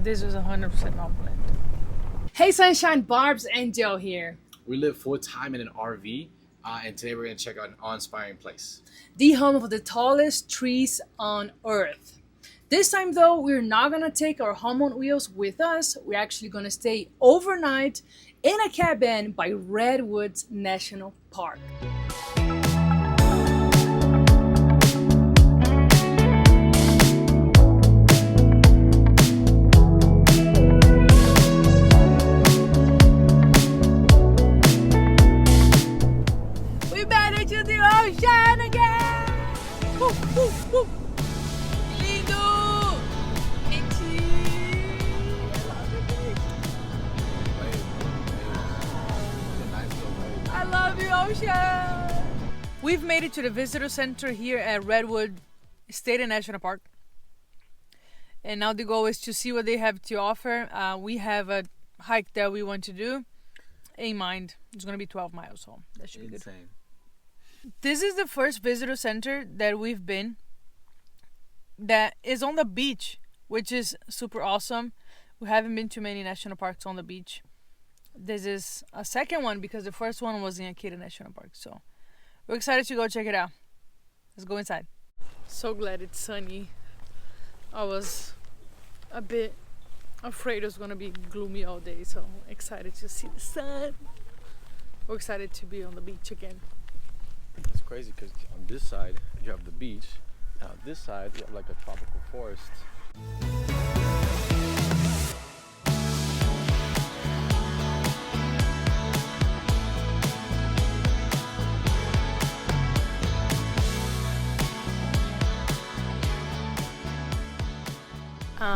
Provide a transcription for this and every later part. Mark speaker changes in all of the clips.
Speaker 1: This was 100% not planned. Hey Sunshine, Barbs and Joe here.
Speaker 2: We live full-time in an RV, and today we're going to check out an awe-inspiring place.
Speaker 1: The home of the tallest trees on earth. This time though, we're not gonna take our home on wheels with us. We're actually gonna stay overnight in a cabin by Redwoods National Park. We made it to the ocean again! Woo, woo, woo. Lindo! Itchy! I love you, ocean! We've made it to the visitor center here at Redwood State and National Park. And now the goal is to see what they have to offer. We have a hike that we want to do in mind. It's going to be 12 miles, so that should be good. This is the first visitor center that we've been that is on the beach, which is super awesome. We haven't been to many national parks on the beach. This is a second one because the first one was in Akita National Park. So we're excited to go check it out. Let's go inside. So glad it's sunny. I was a bit afraid it was going to be gloomy all day, so excited to see the sun. We're excited to be on the beach again.
Speaker 2: It's crazy because on this side you have the beach, and on this side you have like a tropical forest.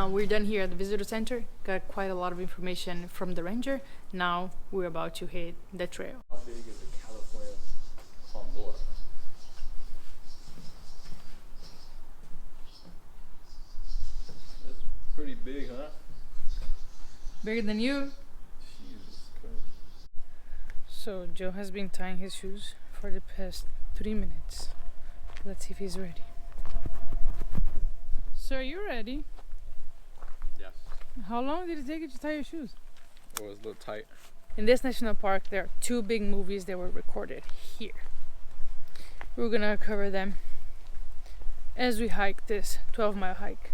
Speaker 1: We're done here at the visitor center. Got quite a lot of information from the ranger. Now we're about to hit the trail.
Speaker 2: How big is a California condor? That's pretty big, huh?
Speaker 1: Bigger than you.
Speaker 2: Jesus Christ.
Speaker 1: So Joe has been tying his shoes for the past 3 minutes. Let's see if he's ready. So are you ready?
Speaker 2: Yes.
Speaker 1: How long did it take you to tie your shoes?
Speaker 2: It was a little tight.
Speaker 1: In this national park, there are 2 big movies that were recorded here. We're gonna cover them as we hike this 12-mile hike.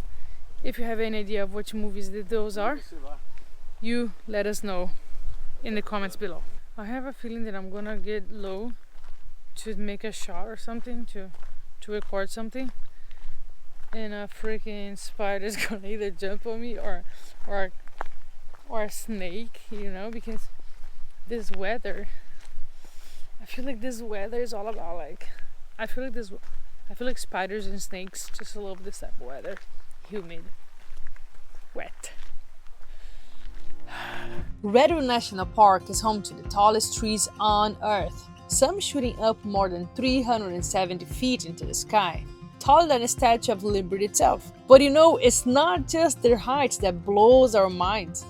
Speaker 1: If you have any idea of which movies those are, you let us know in the comments below. I have a feeling that I'm gonna get low to make a shot or something, to record something, and a freaking spider is gonna either jump on me or a snake, you know, because this weather, I feel like this weather is all about like, I feel like spiders and snakes just love this type of weather. Humid, wet. Redwood National Park is home to the tallest trees on earth, some shooting up more than 370 feet into the sky, taller than the Statue of Liberty itself. But you know, it's not just their height that blows our minds.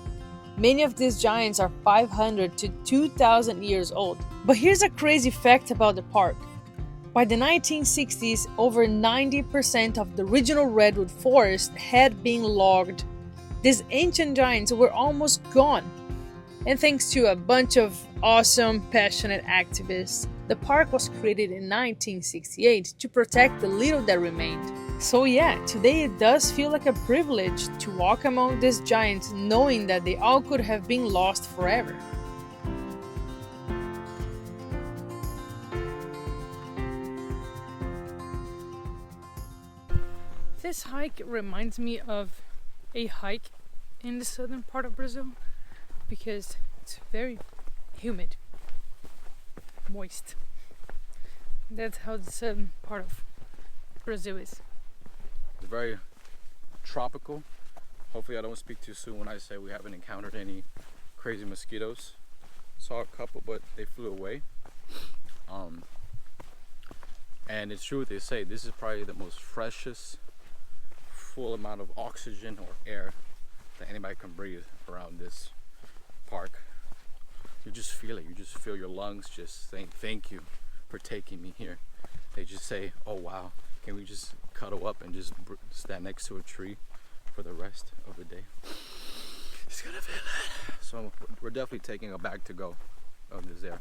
Speaker 1: Many of these giants are 500 to 2,000 years old. But here's a crazy fact about the park. By the 1960s, over 90% of the original redwood forest had been logged. These ancient giants were almost gone. And thanks to a bunch of awesome, passionate activists, the park was created in 1968 to protect the little that remained. So yeah, today it does feel like a privilege to walk among these giants knowing that they all could have been lost forever. This hike reminds me of a hike in the southern part of Brazil because it's very humid, moist. That's how the southern part of Brazil is.
Speaker 2: It's very tropical. Hopefully I don't speak too soon when I say we haven't encountered any crazy mosquitoes. Saw a couple, but they flew away. And it's true what they say, this is probably the most freshest, full amount of oxygen or air that anybody can breathe around this park. You just feel it. You just feel your lungs just saying thank you for taking me here. They just say, oh wow, can we just cuddle up and just stand next to a tree for the rest of the day? we're definitely taking a bag to go of this there.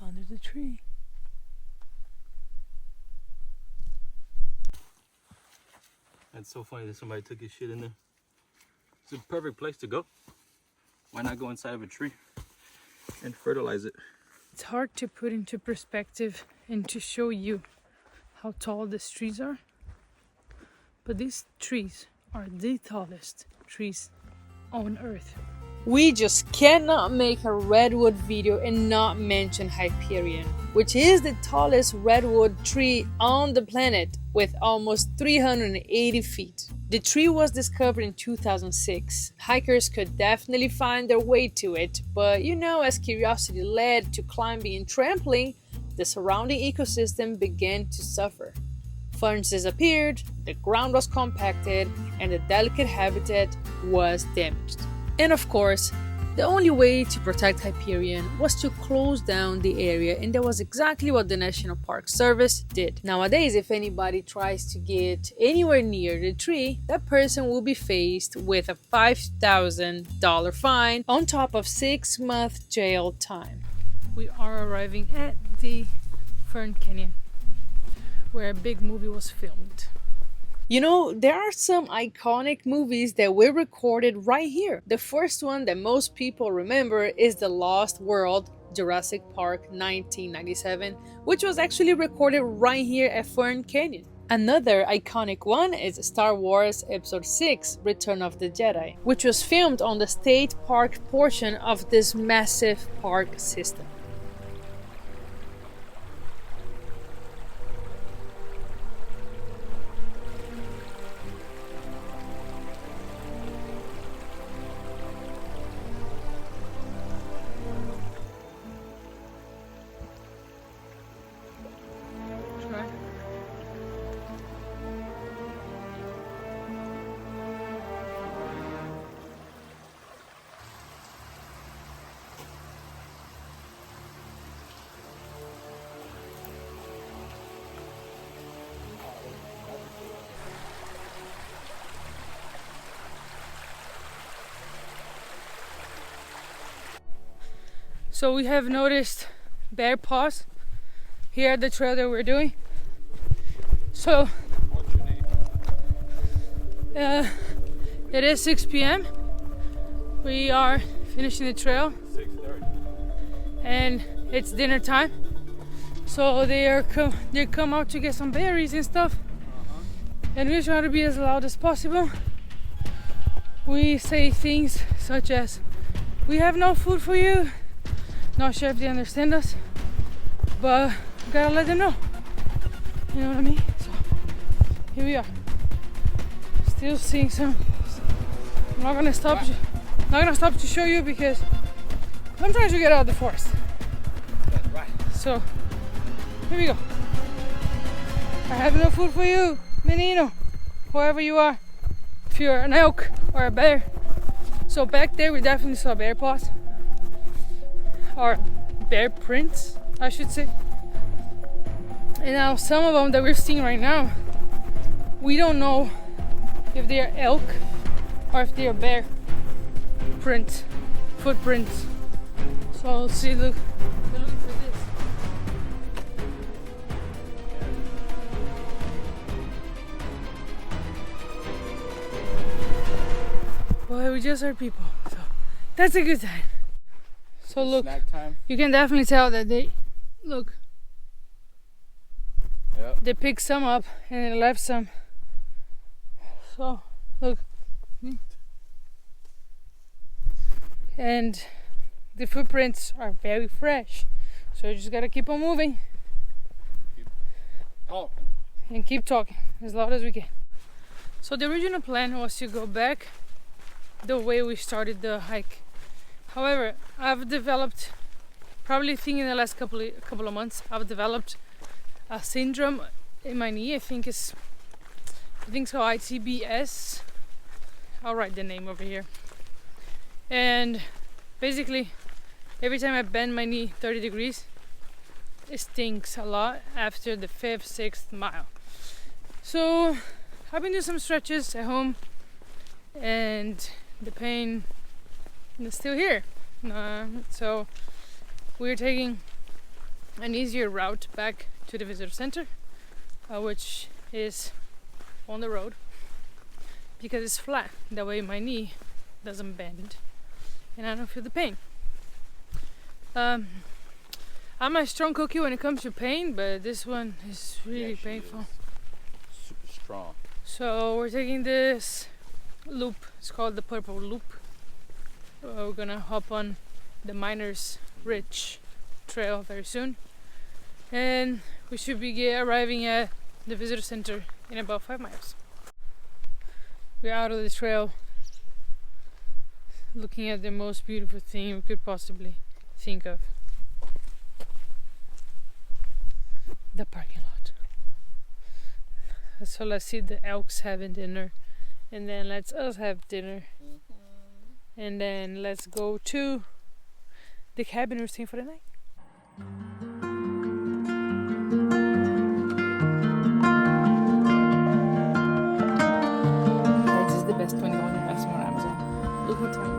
Speaker 1: Under the tree.
Speaker 2: That's so funny that somebody took his shit in there. It's a perfect place to go. Why not go inside of a tree and fertilize it?
Speaker 1: It's hard to put into perspective and to show you how tall these trees are. But these trees are the tallest trees on Earth. We just cannot make a redwood video and not mention Hyperion, which is the tallest redwood tree on the planet with almost 380 feet. The tree was discovered in 2006. Hikers could definitely find their way to it, but as curiosity led to climbing and trampling, the surrounding ecosystem began to suffer. Ferns disappeared, the ground was compacted, and the delicate habitat was damaged. And of course, the only way to protect Hyperion was to close down the area, and that was exactly what the National Park Service did. Nowadays, if anybody tries to get anywhere near the tree, that person will be faced with a $5,000 fine on top of 6-month jail time. We are arriving at the Fern Canyon, where a big movie was filmed. There are some iconic movies that were recorded right here. The first one that most people remember is The Lost World, Jurassic Park 1997, which was actually recorded right here at Fern Canyon. Another iconic one is Star Wars Episode 6, Return of the Jedi, which was filmed on the state park portion of this massive park system. So we have noticed bear paws here at the trail that we're doing. So it is 6 p.m. We are finishing the trail
Speaker 2: 6:30.
Speaker 1: and it's dinner time. So they come out to get some berries and stuff. And we try to be as loud as possible. We say things such as, "We have no food for you." Not sure if they understand us, but gotta let them know. You know what I mean? So here we are. Still seeing some. I'm not gonna stop. Not gonna stop to show you because I'm trying to get out of the forest.
Speaker 2: That's right.
Speaker 1: So here we go. I have no food for you, menino, whoever you are. If you're an elk or a bear. So back there we definitely saw bear paws. Or bear prints, I should say. And now some of them that we're seeing right now, we don't know if they are elk or if they are bear footprints. So let's see, look, they're looking for this. Boy, we just heard people, so that's a good sign. So look,
Speaker 2: Snack time.
Speaker 1: You can definitely tell that they
Speaker 2: Yep.
Speaker 1: They picked some up and they left some. So look, and the footprints are very fresh. So you just gotta keep on moving. And keep talking as loud as we can. So the original plan was to go back the way we started the hike. However, I've developed, probably think in the last couple of months, I've developed a syndrome in my knee. I think it's called ITBS. I'll write the name over here. And basically, every time I bend my knee 30 degrees, stinks a lot after the 5th, 6th mile. So I've been doing some stretches at home, and the pain is still here. So we're taking an easier route back to the visitor center, which is on the road, because it's flat. That way my knee doesn't bend and I don't feel the pain. I'm a strong cookie when it comes to pain, but this one is really painful.
Speaker 2: Super strong.
Speaker 1: So we're taking this loop. It's called the Purple Loop. We're gonna hop on the Miners Ridge Trail very soon, and we should be arriving at the visitor center in about 5 miles. We're out of the trail, looking at the most beautiful thing we could possibly think of. The parking lot. So let's see the elks having dinner, and then let's us have dinner, and then let's go to the cabin we're staying for the night. This is the best one you want to buy on Amazon. Look how tiny.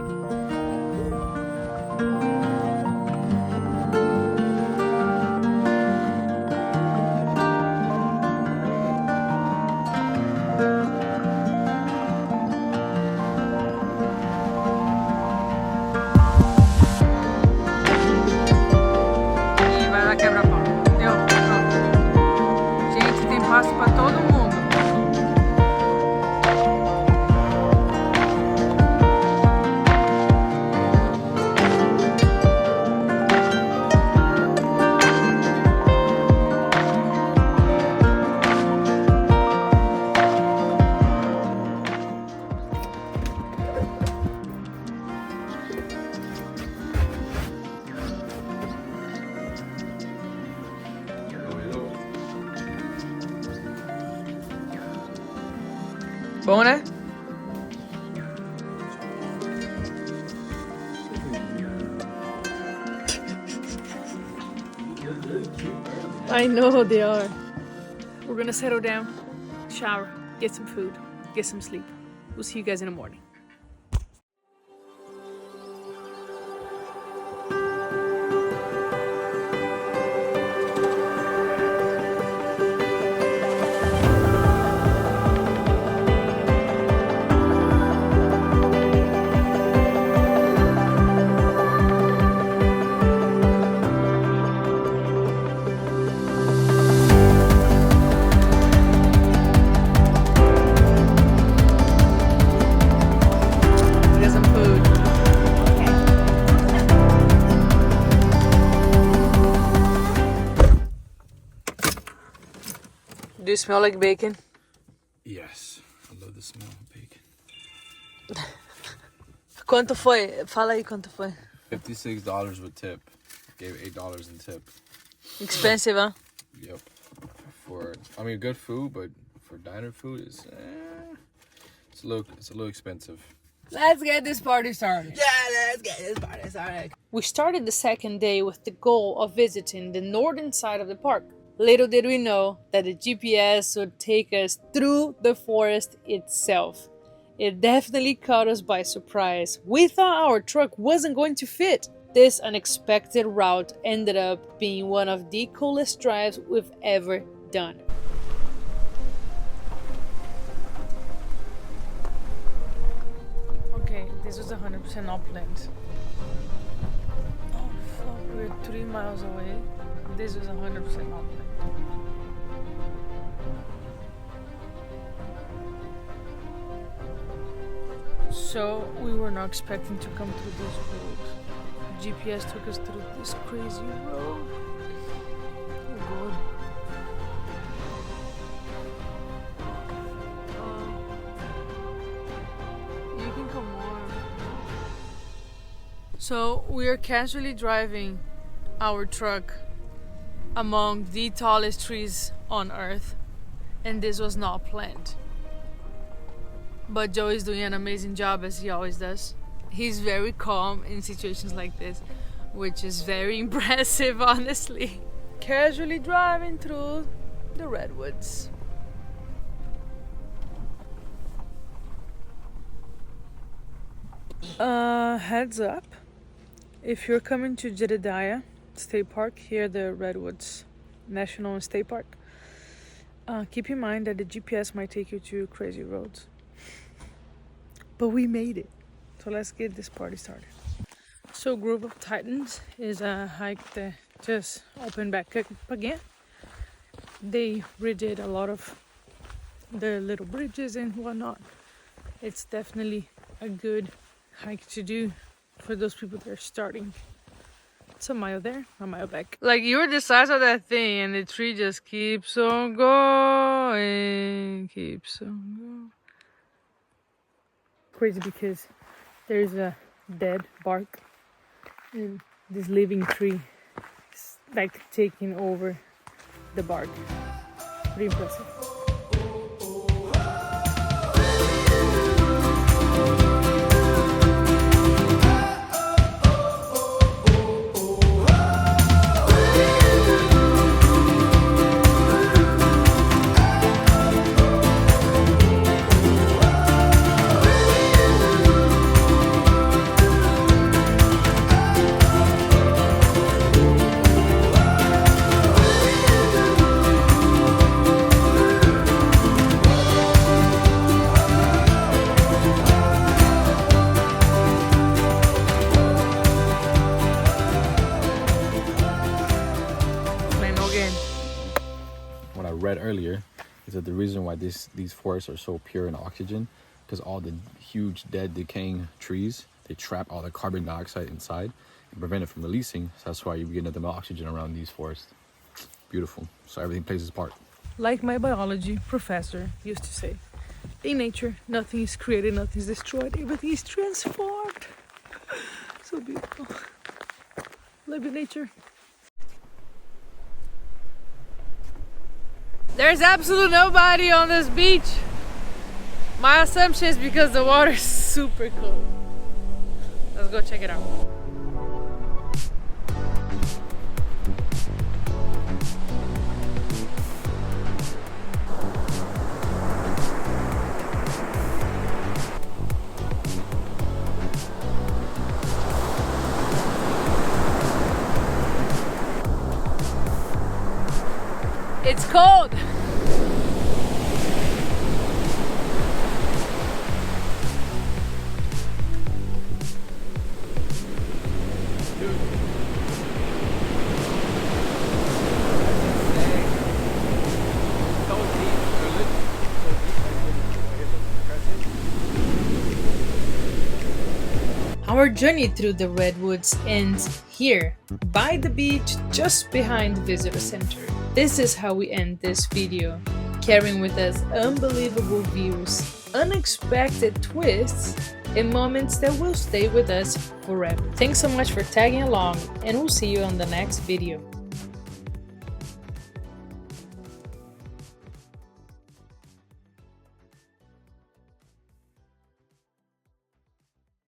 Speaker 1: Espaço para todo mundo. Bom, né? I know they are. We're gonna settle down, shower, get some food, get some sleep. We'll see you guys in the morning. Do you smell like bacon?
Speaker 2: Yes, I love the smell of bacon.
Speaker 1: Quanto foi? Fala aí quanto foi.
Speaker 2: $56 with tip. Gave $8 in tip.
Speaker 1: Expensive, huh?
Speaker 2: Yep. I mean, good food, but for diner food, it's a little expensive.
Speaker 1: Let's get this party started.
Speaker 3: Yeah, let's get this party started.
Speaker 1: We started the second day with the goal of visiting the northern side of the park. Little did we know that the GPS would take us through the forest itself. It definitely caught us by surprise. We thought our truck wasn't going to fit. This unexpected route ended up being one of the coolest drives we've ever done. Okay, this was 100% not planned. Oh fuck, we're 3 miles away. This was 100% not planned. So we were not expecting to come through this road. GPS took us through this crazy road. Oh god. You can come more. So we are casually driving our truck among the tallest trees on earth, and this was not planned. But Joe is doing an amazing job, as he always does. He's very calm in situations like this, which is very impressive, honestly. casually driving through the Redwoods. Heads up, if you're coming to Jedediah State Park, here the Redwoods National and State Park, keep in mind that the GPS might take you to crazy roads. But we made it, so let's get this party started. So Grove of Titans is a hike that just opened back up again. They redid a lot of the little bridges and whatnot. It's definitely a good hike to do for those people that are starting. It's a mile there, a mile back. Like, you're the size of that thing and the tree just keeps on going, keeps on going. Crazy because there's a dead bark and this living tree is like taking over the bark. Pretty impressive.
Speaker 2: What I read earlier is that the reason why these forests are so pure in oxygen, because all the huge dead decaying trees, they trap all the carbon dioxide inside and prevent it from releasing. So that's why you get nothing but oxygen around these forests. Beautiful. So everything plays its part.
Speaker 1: Like my biology professor used to say, in nature, nothing is created, nothing is destroyed, everything is transformed. So beautiful. Live in nature. There's absolutely nobody on this beach. My assumption is because the water is super cold. Let's go check it out. It's cold. Our journey through the Redwoods ends here, by the beach just behind the visitor center. This is how we end this video, carrying with us unbelievable views, unexpected twists, and moments that will stay with us forever. Thanks so much for tagging along, and we'll see you on the next video.